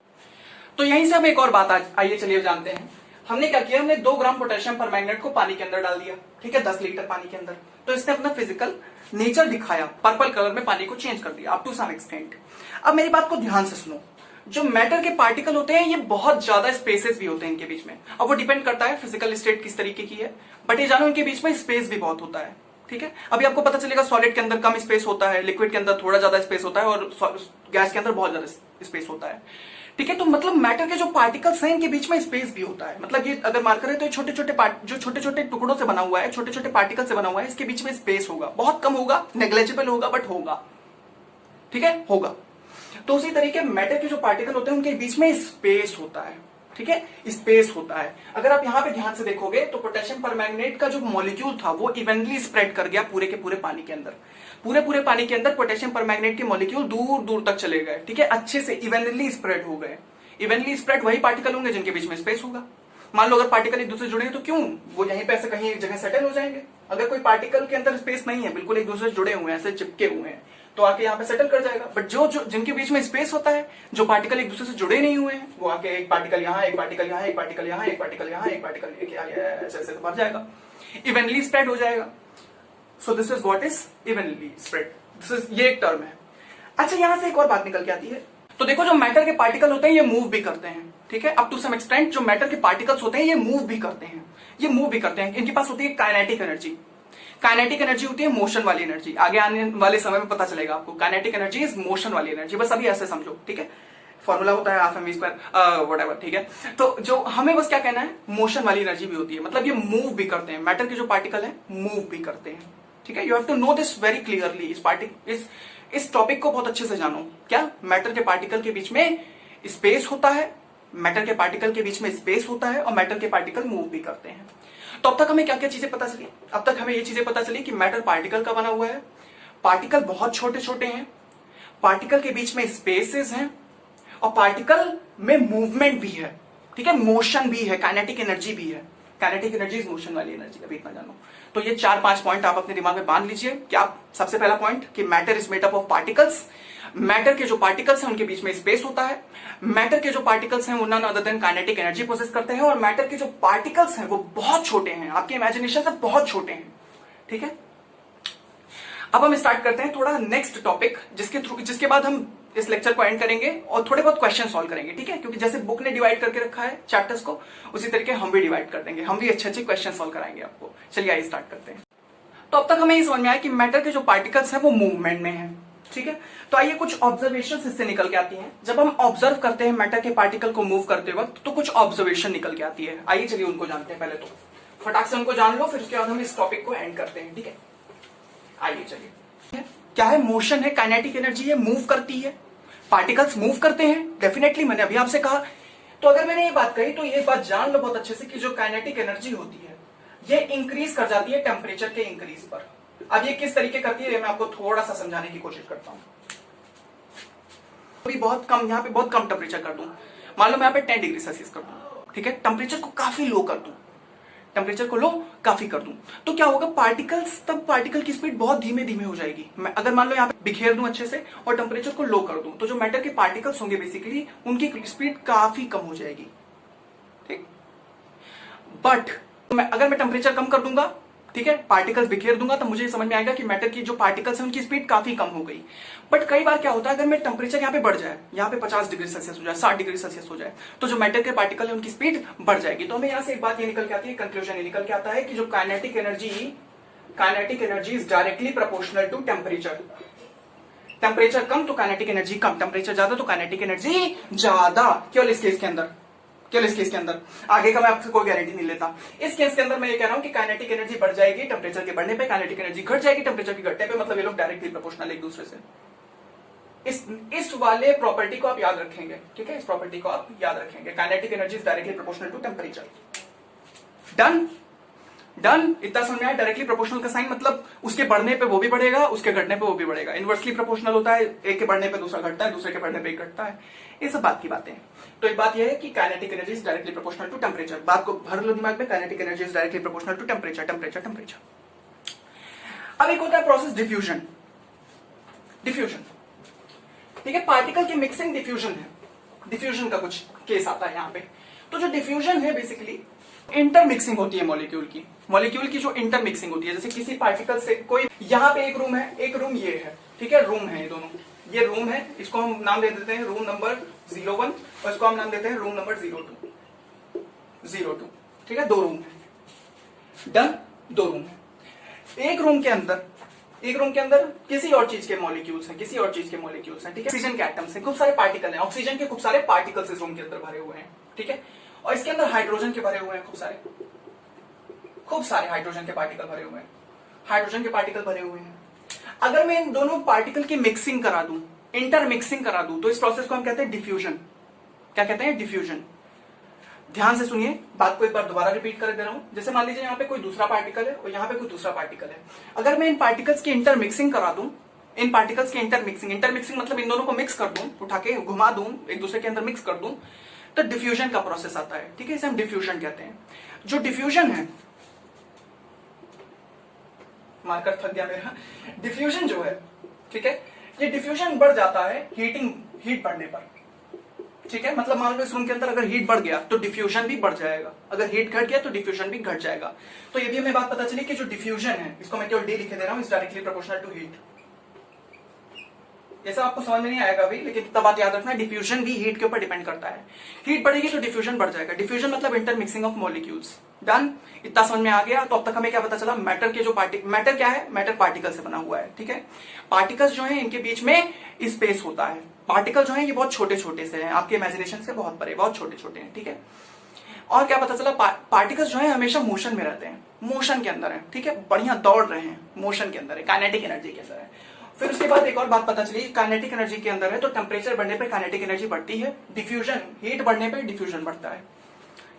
तो यहीं से हम एक और बात आइए चलिए जानते हैं। हमने क्या किया, हमने 2 ग्राम पोटेशियम परमैंगनेट को पानी के अंदर डाल दिया, ठीक है, 10 लीटर पानी के अंदर। तो इसने अपना फिजिकल नेचर दिखाया, पर्पल कलर में पानी को चेंज कर दिया अप टू सम एक्सटेंट। अब मेरी बात को ध्यान से सुनो, जो मैटर के पार्टिकल होते हैं ये बहुत ज्यादा स्पेसेस भी होते हैं इनके बीच में। अब वो डिपेंड करता है फिजिकल स्टेट किस तरीके की है, बट ये जानो इनके बीच में स्पेस भी बहुत होता है, ठीक है। अभी आपको पता चलेगा सॉलिड के अंदर कम स्पेस होता है, लिक्विड के अंदर थोड़ा ज्यादा स्पेस होता है, और गैस के अंदर बहुत ज्यादा स्पेस होता है, ठीक है। तो मतलब मैटर के जो पार्टिकल्स हैं इनके बीच में स्पेस भी होता है। मतलब ये अगर मार्कर है तो छोटे छोटे टुकड़ों से बना हुआ है, छोटे छोटे पार्टिकल से बना हुआ है, इसके बीच में स्पेस होगा, बहुत कम होगा, नेग्लेजिबल होगा, बट होगा, ठीक है, होगा। तो उसी तरीके मैटर के जो पार्टिकल होते हैं उनके बीच में स्पेस होता है, ठीक है, स्पेस होता है। अगर आप यहां पे ध्यान से देखोगे तो पोटेशियम परमैंगनेट का जो मॉलिक्यूल था वो इवनली स्प्रेड कर गया पूरे के पूरे पानी के अंदर। पूरे पानी के अंदर पोटेशियम परमैंगनेट के मॉलिक्यूल दूर दूर तक चले गए, ठीक है, अच्छे से इवनली स्प्रेड हो गए। इवनली स्प्रेड वही पार्टिकल होंगे जिनके बीच में स्पेस होगा। मान लो अगर पार्टिकल एक दूसरे से जुड़े हैं तो क्यों वो यहीं पे ऐसे कहीं एक जगह सेटल हो जाएंगे। अगर कोई पार्टिकल के अंदर स्पेस नहीं है, बिल्कुल एक दूसरे से जुड़े हुए हैं, ऐसे चिपके हुए हैं, तो आके यहाँ पे सेटल कर जाएगा। बट जो जिनके बीच में स्पेस होता है, जो पार्टिकल एक दूसरे से जुड़े नहीं हुए हैं, वो आके एक पार्टिकल यहाँ, एक पार्टिकल यहाँ, एक पार्टिकल यहाँ, एक पार्टिकल यहाँ, एक पार्टिकल ऐसे ऐसे भर जाएगा, इवनली स्प्रेड हो जाएगा। So this is what is evenly spread, this is ये एक टर्म है। अच्छा, यहां से एक और बात निकल के आती है। तो देखो जो मैटर के पार्टिकल होते हैं ये मूव भी करते हैं, ठीक है, अप टू सम एक्सटेंट। जो मैटर के पार्टिकल्स होते हैं ये मूव भी करते हैं, ये मूव भी करते हैं। इनके पास होती है काइनेटिक एनर्जी। काइनेटिक एनर्जी होती है मोशन वाली एनर्जी। आगे आने वाले समय में पता चलेगा आपको, काइनेटिक एनर्जी इज मोशन वाली एनर्जी। बस अभी ऐसे समझो, ठीक है, फॉर्मूला होता है half m v square whatever, ठीक है। तो जो हमें बस क्या कहना है, मोशन वाली एनर्जी भी होती है, मतलब ये मूव भी करते हैं। मैटर के जो पार्टिकल है मूव भी करते हैं, ठीक है। You have to know this very clearly. इस टॉपिक को बहुत अच्छे से जानो। क्या मैटर के पार्टिकल के बीच में स्पेस होता है, मैटर के पार्टिकल के बीच में स्पेस होता है, और मैटर के पार्टिकल मूव भी करते हैं। तो अब तक हमें क्या क्या चीजें पता चली? अब तक हमें ये चीजें पता चली कि मैटर पार्टिकल का बना हुआ है, पार्टिकल बहुत छोटे छोटे हैं, पार्टिकल के बीच में स्पेसेस हैं, और पार्टिकल में मूवमेंट भी है, ठीक है, मोशन भी है, काइनेटिक एनर्जी भी है। काइनेटिक एनर्जी इज मोशन वाली एनर्जी, अभी इतना जानो। तो ये 4-5 पॉइंट आप अपने दिमाग में बांध लीजिए। क्या? सबसे पहला पॉइंट कि matter is made up of particles. Matter के जो पार्टिकल्स हैं उनके बीच में स्पेस होता है। मैटर के जो पार्टिकल्स हैं वो none other than kinetic energy process करते हैं, और मैटर के जो पार्टिकल्स हैं वो बहुत छोटे हैं, आपके इमेजिनेशन से बहुत छोटे हैं, ठीक है। अब हम स्टार्ट करते हैं थोड़ा नेक्स्ट टॉपिक, जिसके बाद हम इस लेक्चर को एंड करेंगे और थोड़े बहुत क्वेश्चन सॉल्व करेंगे, ठीक है। क्योंकि जैसे बुक ने डिवाइड करके रखा है चैप्टर्स को, उसी तरीके हम भी डिवाइड कर देंगे, हम भी अच्छे अच्छे क्वेश्चन सॉल्व कराएंगे आपको। चलिए आइए स्टार्ट करते हैं। तो अब तक हमें ये समझ में आया कि मैटर के जो पार्टिकल्स हैं वो मूवमेंट में है, ठीक है। तो आइए कुछ ऑब्जर्वेशन इससे निकल के आती हैं। जब हम ऑब्जर्व करते हैं मैटर के पार्टिकल को मूव करते वक्त, तो कुछ ऑब्जर्वेशन निकल के आती है। आइए चलिए उनको जानते हैं। पहले तो फटाक से उनको जान लो, फिर उसके बाद हम इस टॉपिक को एंड करते हैं, ठीक है। आइए चलिए, क्या है? मोशन है, काइनेटिक एनर्जी है, मूव करती है, पार्टिकल्स मूव करते हैं, डेफिनेटली मैंने अभी आपसे कहा। तो अगर मैंने ये बात कही तो ये बात जान लो बहुत अच्छे से कि जो काइनेटिक एनर्जी होती है ये इंक्रीज कर जाती है टेम्परेचर के इंक्रीज पर। अब ये किस तरीके करती है मैं आपको थोड़ा सा समझाने की कोशिश करता हूं। अभी बहुत कम, यहाँ पे बहुत कम टेम्परेचर कर दूं, मान लो मैं यहाँ पे 10 डिग्री सेल्सियस कर दूं, ठीक है, टेम्परेचर को काफी लो कर दूं, टेम्परेचर को लो काफी कर दूं, तो क्या होगा? पार्टिकल की स्पीड बहुत धीमे धीमे हो जाएगी। मैं अगर मान लो यहाँ पे बिखेर दूं अच्छे से और टेम्परेचर को लो कर दूं, तो जो मैटर के पार्टिकल्स होंगे बेसिकली उनकी स्पीड काफी कम हो जाएगी, ठीक। बट अगर मैं टेम्परेचर कम कर दूंगा, ठीक है, पार्टिकल्स बिखेर दूंगा, तो मुझे समझ में आएगा कि मैटर की जो पार्टिकल्स हैं उनकी स्पीड काफी कम हो गई। बट कई बार क्या होता है, अगर मैं टेम्परेचर यहाँ पे बढ़ जाए, यहाँ पे 50 डिग्री सेल्सियस हो जाए, 60 डिग्री सेल्सियस हो जाए, तो जो मैटर के पार्टिकल है उनकी स्पीड बढ़ जाएगी। तो हमें यहाँ से एक बात ये निकल के आती है, कंक्लूजन ये निकल के आता है कि जो kinetic energy is directly proportional to temperature. Temperature कम तो काइनेटिक एनर्जी कम, टेम्परेचर ज्यादा तो काइनेटिक एनर्जी ज्यादा। केवल इस केस के अंदर, आगे का मैं आपसे कोई गारंटी नहीं लेता। इस केस के अंदर मैं ये कह रहा हूं कि काइनेटिक एनर्जी बढ़ जाएगी टेम्परेचर के बढ़ने पे, काइनेटिक एनर्जी घट जाएगी टेम्परेचर के घटने पे, मतलब ये लोग डायरेक्टली प्रोपोर्शनल एक दूसरे से। इस वाले प्रॉपर्टी को आप याद रखेंगे, ठीक है, इस प्रॉपर्टी को आप याद रखेंगे। Kinetic energy is directly proportional to temperature. Done done, इतना समझ में आया। डायरेक्टली प्रोपोर्शनल का साइन मतलब उसके बढ़ने पे वो भी बढ़ेगा, उसके घटने पे वो भी बढ़ेगा। इनवर्सली प्रोपोर्शनल होता है, एक के बढ़ने पे दूसरा घटता है, दूसरे के बढ़ने पे एक घटता है। ये सब बात की बातें। तो एक बात यह है कि kinetic energy is directly proportional to temperature. बात को भर लो दिमाग में, kinetic energy is directly proportional to temperature temperature temperature. अब एक होता है प्रोसेस डिफ्यूजन। डिफ्यूजन, ठीक है, पार्टिकल की मिक्सिंग डिफ्यूजन है। डिफ्यूजन का कुछ केस आता है यहां पे। तो जो डिफ्यूजन है बेसिकली इंटरमिक्सिंग होती है मॉलिक्यूल की जो इंटरमिक्सिंग होती है। जैसे किसी पार्टिकल से कोई, यहां पे एक रूम है, एक रूम ये है, ठीक है, रूम है ये दोनों, ये रूम है, इसको हम नाम दे देते हैं रूम नंबर 01 और इसको हम नाम देते हैं रूम नंबर 02, ठीक है, दो रूम है। डन, दो रूम है। एक रूम के अंदर किसी और चीज के मॉलिक्यूल्स हैं, ठीक है, ऑक्सीजन के एटम्स हैं, खूब सारे पार्टिकल हैं, ऑक्सीजन के खूब सारे पार्टिकल्स इस रूम के अंदर भरे हुए हैं, ठीक है, और इसके अंदर हाइड्रोजन के भरे हुए हैं, खूब सारे हाइड्रोजन के पार्टिकल भरे हुए हैं। अगर मैं इन दोनों पार्टिकल की मिक्सिंग करा दूं, इंटरमिक्सिंग करा दूं, तो इस प्रोसेस को हम कहते हैं डिफ्यूजन। क्या कहते हैं? डिफ्यूजन। ध्यान से सुनिए, बात को एक बार दोबारा रिपीट कर दे रहा हूं। जैसे मान लीजिए यहाँ पे कोई दूसरा पार्टिकल है और यहाँ पे कोई दूसरा पार्टिकल है। अगर मैं इन पार्टिकल्स की इंटरमिक्सिंग करा दूं, इंटरमिक्सिंग मतलब इन दोनों को मिक्स कर दूं, उठा के घुमा दूं, एक दूसरे के अंदर मिक्स कर दूं, तो डिफ्यूजन का प्रोसेस आता है, ठीक है, इसे हम डिफ्यूजन कहते हैं। जो डिफ्यूजन है, मार्कर थक गया मेरा। डिफ्यूजन जो है, ठीक है, ये डिफ्यूजन बढ़ जाता है हीट बढ़ने पर, ठीक है, मतलब मान लो इस रूम के अंदर अगर हीट बढ़ गया तो डिफ्यूजन भी बढ़ जाएगा, अगर हीट घट गया तो डिफ्यूजन भी घट जाएगा। तो ये भी हमें बात पता चली कि जो डिफ्यूजन है, इसको मैं केवल डी लिखे दे रहा हूं, is directly proportional to heat. ये सब आपको समझ में नहीं आएगा अभी, लेकिन तब बात याद रखना, डिफ्यूजन भी हीट के ऊपर डिपेंड करता है। हीट बढ़ेगी तो डिफ्यूजन बढ़ जाएगा। डिफ्यूजन मतलब इंटरमिक्सिंग ऑफ मॉलिक्यूल्स। डन, इतना समझ में आ गया। तो अब तक हमें क्या पता चला? मैटर के जो मैटर क्या है? मैटर पार्टिकल से बना हुआ है, ठीक है। पार्टिकल्स जो है इनके बीच में स्पेस होता है। पार्टिकल जो है ये बहुत छोटे छोटे से हैं, आपके इमेजिनेशन से बहुत परे, बहुत छोटे छोटे हैं, ठीक है। और क्या पता चला? पार्टिकल्स जो है हमेशा मोशन में रहते हैं, मोशन के अंदर है, ठीक है, बढ़िया दौड़ रहे हैं, मोशन के अंदर है, काइनेटिक एनर्जी के अंदर है। फिर उसके बाद एक और बात पता चली, काइनेटिक एनर्जी के अंदर है तो टेम्परेचर बढ़ने पे काइनेटिक एनर्जी बढ़ती है, डिफ्यूजन हीट बढ़ने पे डिफ्यूजन बढ़ता है।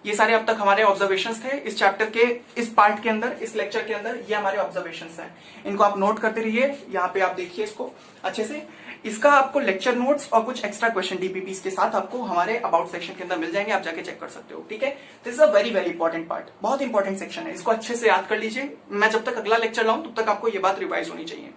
ये सारे अब तक हमारे ऑब्जर्वेशंस थे इस चैप्टर के, इस पार्ट के अंदर, इस लेक्चर के अंदर। ये हमारे ऑब्जर्वेशंस हैं, इनको आप नोट करते रहिए। यहाँ पे आप देखिए इसको अच्छे से। इसका आपको लेक्चर नोट्स और कुछ एक्स्ट्रा क्वेश्चन डीपीपीस के साथ आपको हमारे अबाउट सेक्शन के अंदर मिल जाएंगे, आप जाके चेक कर सकते हो, ठीक है। This is a very very important part, बहुत इंपॉर्टेंट सेक्शन है, इसको अच्छे से याद कर लीजिए। मैं जब तक अगला लेक्चर लाऊं तब तक आपको ये बात रिवाइज होनी चाहिए,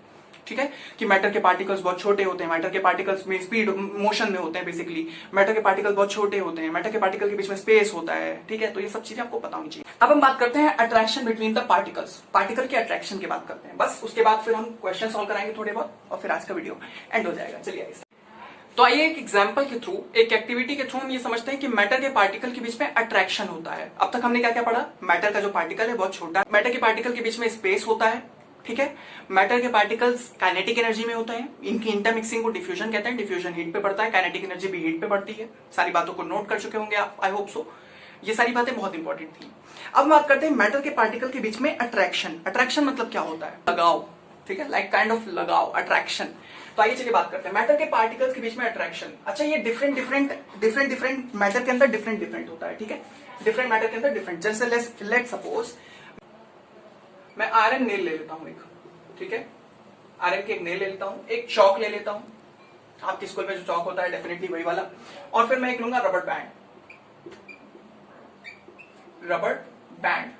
ठीक है, कि मैटर के पार्टिकल्स बहुत छोटे होते हैं, मैटर के पार्टिकल्स में स्पीड मोशन में होते हैं, बेसिकली मैटर के पार्टिकल्स बहुत छोटे होते हैं, मैटर के पार्टिकल के बीच में स्पेस होता है, ठीक है। तो ये सब चीजें आपको पता होनी चाहिए। अब हम बात करते हैं attraction between the particles, particle के अट्रैक्शन की बात करते हैं बस। उसके बाद फिर हम क्वेश्चन सॉल्व कराएंगे थोड़े बहुत, और फिर आज का वीडियो एंड हो जाएगा। चलिए तो आइए एक एग्जाम्पल के थ्रू, एक एक्टिविटी के थ्रू हम ये समझते हैं कि मैटर के पार्टिकल के बीच में अट्रैक्शन होता है। अब तक हमने क्या क्या पढ़ा? मैटर का जो पार्टिकल है बहुत छोटा है, मैटर के पार्टिकल के बीच में स्पेस होता है, ठीक है। मैटर के पार्टिकल्स काइनेटिक एनर्जी में होते हैं, इनकी इंटरमिक्सिंग को डिफ्यूजन कहते हैं, डिफ्यूजन हीट पे पड़ता है, काइनेटिक एनर्जी भी हीट पे पड़ती है। सारी बातों को नोट कर चुके होंगे आप, आई होप सो। ये सारी बातें बहुत इंपॉर्टेंट थी। अब बात करते हैं मैटर के पार्टिकल के बीच में अट्रैक्शन। अट्रैक्शन मतलब क्या होता है? लगाव, ठीक है, लाइक काइंड ऑफ लगाव, अट्रैक्शन। तो आइए चलिए बात करते हैं मैटर के पार्टिकल्स के बीच में अट्रैक्शन। अच्छा, ये डिफरेंट मैटर के अंदर डिफरेंट होता है, ठीक है, डिफरेंट मैटर के अंदर डिफरेंट। जैसे लेट सपोज मैं आयरन नेल ले लेता हूं एक, ठीक है, आयरन की एक नेल ले लेता हूं, एक चौक ले लेता हूं, आपके स्कूल में जो चौक होता है डेफिनेटली वही वाला, और फिर मैं एक लूंगा रबर बैंड,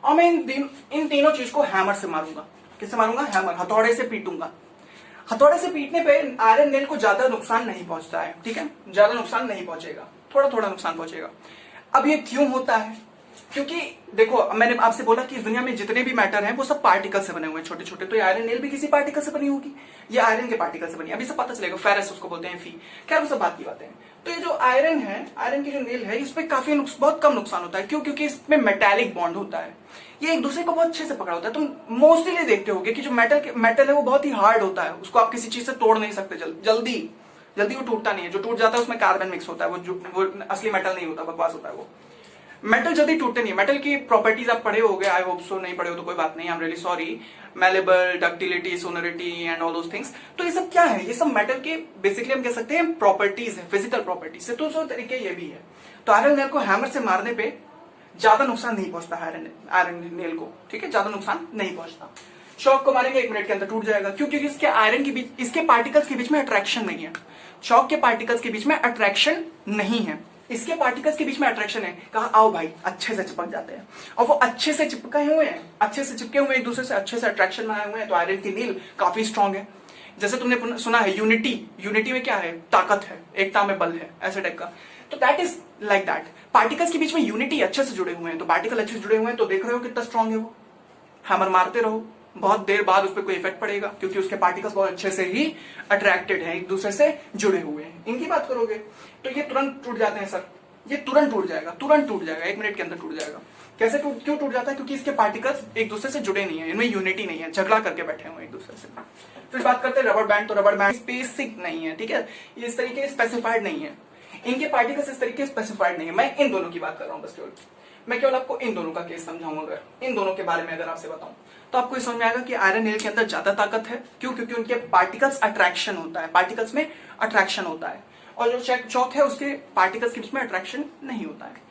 और मैं इन तीनों चीज को हैमर से मारूंगा। किससे मारूंगा? हैमर, हथौड़े से पीटूंगा। हथौड़े से पीटने पे आयरन नेल को ज्यादा नुकसान नहीं पहुंचता है, ठीक है, ज्यादा नुकसान नहीं पहुंचेगा, थोड़ा थोड़ा नुकसान पहुंचेगा। अब ये क्यों होता है? क्योंकि देखो, मैंने आपसे बोला कि इस दुनिया में जितने भी मैटर हैं वो सब पार्टिकल से बने हुए हैं, छोटे छोटे। तो ये आयरन नेल भी किसी पार्टिकल से बनी होगी, ये आयरन के पार्टिकल से बनी, अभी सब पता चलेगा। फेरस उसको बोलते हैं, फी, खैर वो सब बात की बातें हैं। तो ये जो आयरन है, आयरन की जो नेल है, इस पे काफी बहुत कम नुकसान होता है। क्यों? क्योंकि इसमें मेटालिक बॉन्ड होता है, ये एक दूसरे को बहुत अच्छे से पकड़ा होता है। तुम मोस्टली देखते होगे कि जो मेटल है वो बहुत ही हार्ड होता है, उसको आप किसी चीज से तोड़ नहीं सकते जल्दी वो टूटता नहीं है। जो टूट जाता है उसमें कार्बन मिक्स होता है, वो असली मेटल नहीं होता, बकवास होता है वो। मेटल जल्दी टूटते नहीं। मेटल की प्रॉपर्टीज आप पढ़े होगे, आई होप सो। नहीं पढ़े हो तो कोई बात नहीं, I am really sorry. Malleable, ductility, sonority and all those things. तो ये सब क्या है? ये सब मेटल के बेसिकली हम कह सकते हैं प्रॉपर्टीज है, फिजिकल प्रॉपर्टीज से। तो उस तरीके ये भी है। तो आयरन नेल को हैमर से मारने पे ज्यादा नुकसान नहीं पहुंचता आयरन नेल को, ठीक है, ज्यादा नुकसान नहीं पहुंचता। चौक को मारेंगे 1 मिनट के अंदर टूट जाएगा। क्यों? क्योंकि इसके आयरन के बीच, इसके पार्टिकल्स के बीच में अट्रैक्शन नहीं है। चौक के पार्टिकल्स के बीच में अट्रैक्शन नहीं है, इसके पार्टिकल्स के बीच में अट्रैक्शन है। कहा आओ भाई, अच्छे से चिपक जाते हैं। और वो अच्छे से चिपकाए हुए हैं, अच्छे से चिपके हुए एक दूसरे से, अच्छे से अट्रैक्शन बनाए हुए हैं। तो आयरन की नील काफी स्ट्रांग है। जैसे तुमने सुना है यूनिटी, यूनिटी में क्या है? ताकत है, एकता में बल है, ऐसे टाइप का। तो that is like that. Particles के बीच में यूनिटी अच्छे से जुड़े हुए हैं, तो पार्टिकल अच्छे से जुड़े हुए हैं, तो देख रहे हो कितना स्ट्रांग है वो। हैमर मारते रहो, बहुत देर बाद उस पर कोई इफेक्ट पड़ेगा, क्योंकि उसके पार्टिकल्स बहुत अच्छे से ही अट्रैक्टेड हैं, एक दूसरे से जुड़े हुए हैं। इनकी बात करोगे तो ये तुरंत टूट जाते हैं सर, ये तुरंत टूट जाएगा, तुरंत टूट जाएगा, 1 मिनट के अंदर टूट जाएगा। कैसे क्यों टूट जाता है? क्योंकि इसके पार्टिकल्स एक दूसरे से जुड़े नहीं है, इनमें यूनिटी नहीं है, झगड़ा करके बैठे हुए एक दूसरे से। फिर बात करते हैं रबर बैंड। तो रबर बैंड स्पेसिफिक नहीं है, ठीक है, ये इस तरीके स्पेसिफाइड नहीं है, इनके पार्टिकल्स इस तरीके स्पेसिफाइड नहीं है। मैं इन दोनों की बात कर रहा हूं बस केवल, मैं केवल आपको इन दोनों का केस समझाऊंगा। अगर इन दोनों के बारे में अगर आपसे बताऊं तो आपको ये समझ में आएगा कि आयरन नेल के अंदर ज्यादा ताकत है। क्यों? क्योंकि उनके पार्टिकल्स अट्रैक्शन होता है, पार्टिकल्स में अट्रैक्शन होता है, और जो चौक है उसके पार्टिकल्स के बीच में अट्रैक्शन नहीं होता है।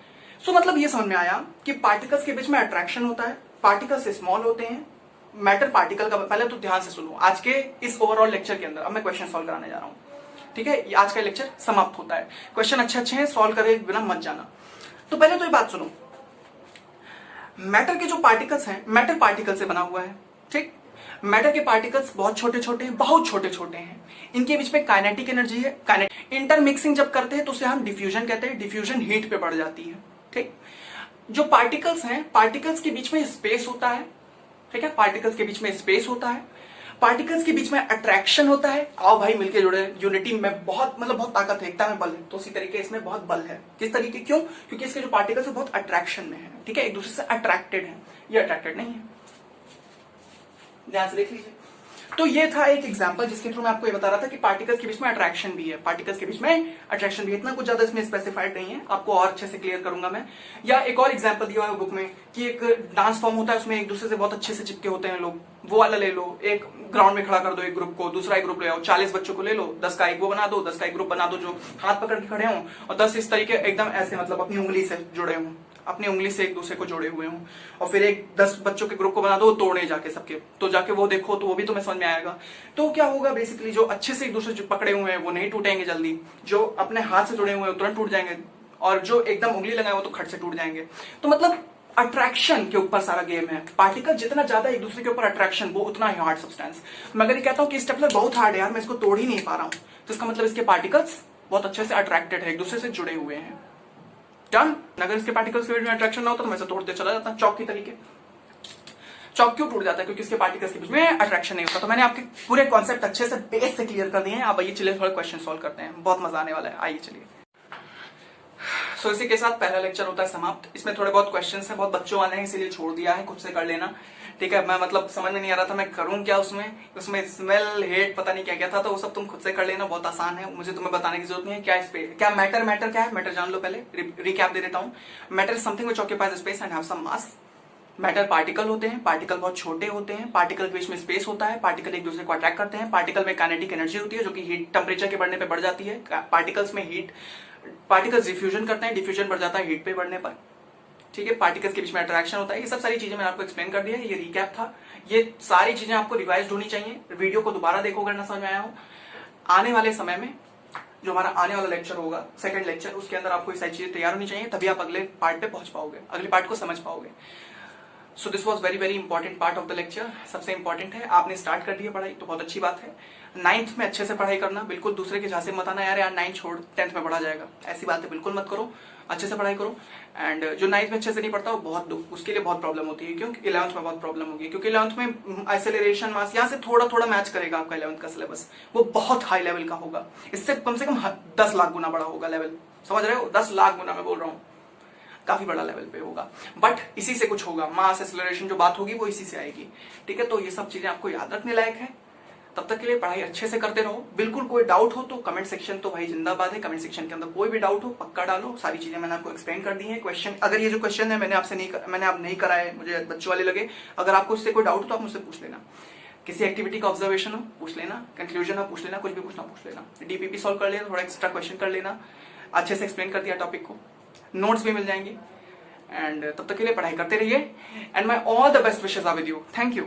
सो मतलब ये समझ में आया कि पार्टिकल्स के बीच में अट्रैक्शन होता है, पार्टिकल्स स्मॉल होते हैं। मैटर पार्टिकल का पहले तो ध्यान से सुनो आज के इस ओवरऑल लेक्चर के अंदर। अब मैं क्वेश्चन सॉल्व कराने जा रहा हूं, ठीक है, आज का लेक्चर समाप्त होता है। क्वेश्चन अच्छे हैं, सॉल्व करे बिना मत जाना। तो पहले तो ये बात सुनो, मैटर के जो पार्टिकल्स हैं, मैटर पार्टिकल से बना हुआ है, ठीक। मैटर के पार्टिकल्स बहुत छोटे छोटे हैं, बहुत छोटे छोटे हैं। इनके बीच में काइनेटिक एनर्जी है। इंटरमिक्सिंग जब करते हैं तो उसे हम डिफ्यूजन कहते हैं। डिफ्यूजन हीट पे बढ़ जाती है, ठीक। जो पार्टिकल्स हैं, पार्टिकल्स के बीच में स्पेस होता है, ठीक है, पार्टिकल्स के बीच में स्पेस होता है, पार्टिकल्स के बीच में अट्रैक्शन होता है। आओ भाई मिलके जुड़े, यूनिटी में बहुत बहुत ताकत है, एकता में बल है। तो उसी तरीके इसमें बहुत बल है। किस तरीके? क्यों? क्योंकि इसके जो पार्टिकल्स है बहुत अट्रैक्शन में है, ठीक है, एक दूसरे से अट्रैक्टेड है। ये अट्रैक्टेड नहीं है, ध्यान से देख लीजिए। तो ये था एक एग्जांपल जिसके थ्रू मैं आपको ये बता रहा था कि पार्टिकल्स के बीच में अट्रैक्शन भी है, पार्टिकल्स के बीच में अट्रैक्शन भी है। इतना कुछ ज्यादा इसमें स्पेसिफाइड नहीं है, आपको और अच्छे से क्लियर करूंगा मैं। या एक और एग्जांपल दिया हुआ है बुक में कि एक डांस फॉर्म होता है, उसमें एक दूसरे से बहुत अच्छे से चिपके होते हैं लोग, वो वाला ले लो। एक ग्राउंड में खड़ा कर दो एक ग्रुप को, दूसरा एक ग्रुप ले आओ, 40 बच्चों को ले लो, 10 का एक वो बना दो, 10 का एक ग्रुप बना दो जो हाथ पकड़ के खड़े हों, और 10 इस तरीके एकदम ऐसे मतलब अपनी उंगली से जुड़े हों, अपनी उंगली से एक दूसरे को जोड़े हुए हों। और फिर एक 10 बच्चों के ग्रुप को बना दो, तोड़े जाके सबके, तो जाके वो देखो, तो वो भी तुम्हें समझ में आएगा। तो क्या होगा बेसिकली, जो अच्छे से एक दूसरे जो पकड़े हुए हैं वो नहीं टूटेंगे जल्दी, जो अपने हाथ से जुड़े हुए हैं तुरंत टूट जाएंगे, और जो एकदम उंगली लगाए वो तो खट से टूट जाएंगे। तो मतलब अट्रैक्शन के ऊपर सारा गेम है। पार्टिकल जितना ज्यादा एक दूसरे के ऊपर अट्रैक्शन, वो उतना ही हार्ड सब्सटेंस। मैं अगर ये कहता हूं कि स्टेपलर बहुत हार्ड है यार, मैं इसको तोड़ ही नहीं पा रहा हूं, तो इसका मतलब इसके पार्टिकल्स बहुत अच्छे से अट्रैक्टेड है, एक दूसरे से जुड़े हुए हैं। डन। अगर इसके पार्टिकल्स के बीच में अट्रैक्शन ना होता तो मैं इसे तोड़ते चला जाता, चौक की तरीके। चौक क्यों टूट जाता है? क्योंकि इसके पार्टिकल्स के बीच में अट्रैक्शन नहीं होता। तो मैंने आपके पूरे कॉन्सेप्ट अच्छे से बेस से क्लियर कर दिए हैं। अब आइए चलिए थोड़ा क्वेश्चन सॉल्व करते हैं, बहुत मजा आने वाला है। आइए चलिए। सो इसी के साथ पहला लेक्चर होता है समाप्त। इसमें थोड़े बहुत क्वेश्चंस हैं, बहुत बच्चों वाले हैं, इसीलिए छोड़ दिया है, खुद से कर लेना, ठीक है। मैं मतलब समझ में नहीं आ रहा था मैं करूं क्या उसमें स्मेल हेट पता नहीं क्या क्या था, तो वो सब तुम खुद से कर लेना, बहुत आसान है, मुझे तुम्हें बताने की जरूरत नहीं है। क्या मैटर क्या है? मैटर जान लो पहले, रिकैप दे देता हूं। Matter is something which occupies space and have some mass. Matter particle होते हैं, पार्टिकल बहुत छोटे होते हैं, पार्टिकल के बीच में स्पेस होता है, पार्टिकल एक दूसरे को अट्रैक्ट करते हैं, पार्टिकल में काइनेटिक एनर्जी होती है जो कि हीट टेम्परेचर के बढ़ने पे बढ़ जाती है। पार्टिकल्स में हीट, पार्टिकल्स डिफ्यूजन करते हैं, डिफ्यूजन बढ़ जाता है हीट पे बढ़ने पर, ठीक है। पार्टिकल्स के बीच में अट्रैक्शन होता है। ये सब सारी चीजें मैंने आपको एक्सप्लेन कर दिया है, ये रिकैप था। ये सारी चीजें आपको रिवाइज होनी चाहिए, वीडियो को दोबारा देखो अगर ना समझ में आया हो। आने वाले समय में जो हमारा आने वाला लेक्चर होगा, सेकंड लेक्चर, उसके अंदर आपको ये सारी चीजें तैयार होनी चाहिए, तभी आप अगले पार्ट पे पहुंच पाओगे, अगले पार्ट को समझ पाओगे। So this was very important part of the lecture. सबसे इंपॉर्टेंट है, आपने स्टार्ट कर दिया पढ़ाई तो बहुत अच्छी बात है। 9th में अच्छे से पढ़ाई करना, बिल्कुल दूसरे के झांसे मत आना यार 9th छोड़ 10th में पढ़ा जाएगा, ऐसी बातें बिल्कुल मत करो, अच्छे से पढ़ाई करो। एंड जो 9th में अच्छे से नहीं पढ़ता वो बहुत उसके लिए बहुत प्रॉब्लम होती है, क्योंकि 11th में बहुत प्रॉब्लम होगी, क्योंकि 11th में एक्सेलरेशन मास यहाँ से थोड़ा थोड़ा मैच करेगा आपका 11th का सिलेबस, वो बहुत हाई लेवल का होगा, इससे कम से कम 10 लाख गुना बड़ा होगा लेवल, समझ रहे हो, 10 लाख गुना मैं बोल रहा हूँ, काफी बड़ा लेवल पे होगा। बट इसी से कुछ होगा, मास एक्सेलरेशन जो बात होगी वो इसी से आएगी, ठीक है। तो ये सब चीजें आपको याद रखने लायक है। तब तक के लिए पढ़ाई अच्छे से करते रहो। बिल्कुल कोई डाउट हो तो कमेंट सेक्शन तो भाई जिंदाबाद है, कमेंट सेक्शन के अंदर कोई भी डाउट हो पक्का डालो। सारी चीजें मैंने आपको एक्सप्लेन कर दी है। क्वेश्चन अगर ये जो क्वेश्चन है मैंने आप नहीं कराए, मुझे बच्चों वाले लगे, अगर आपको उससे कोई डाउट हो तो आप मुझसे पूछ लेना। किसी एक्टिविटी का ऑब्जर्वेशन हो पूछ लेना, कंक्लूजन हो पूछ लेना, कुछ भी पूछना पूछ लेना। डीपीपी सॉल्व कर लेना, थोड़ा एक्स्ट्रा क्वेश्चन कर लेना, अच्छे से एक्सप्लेन कर दिया टॉपिक को, नोट्स भी मिल जाएंगे। एंड तब तक के लिए पढ़ाई करते रहिए and my all the best wishes are with you. Thank you.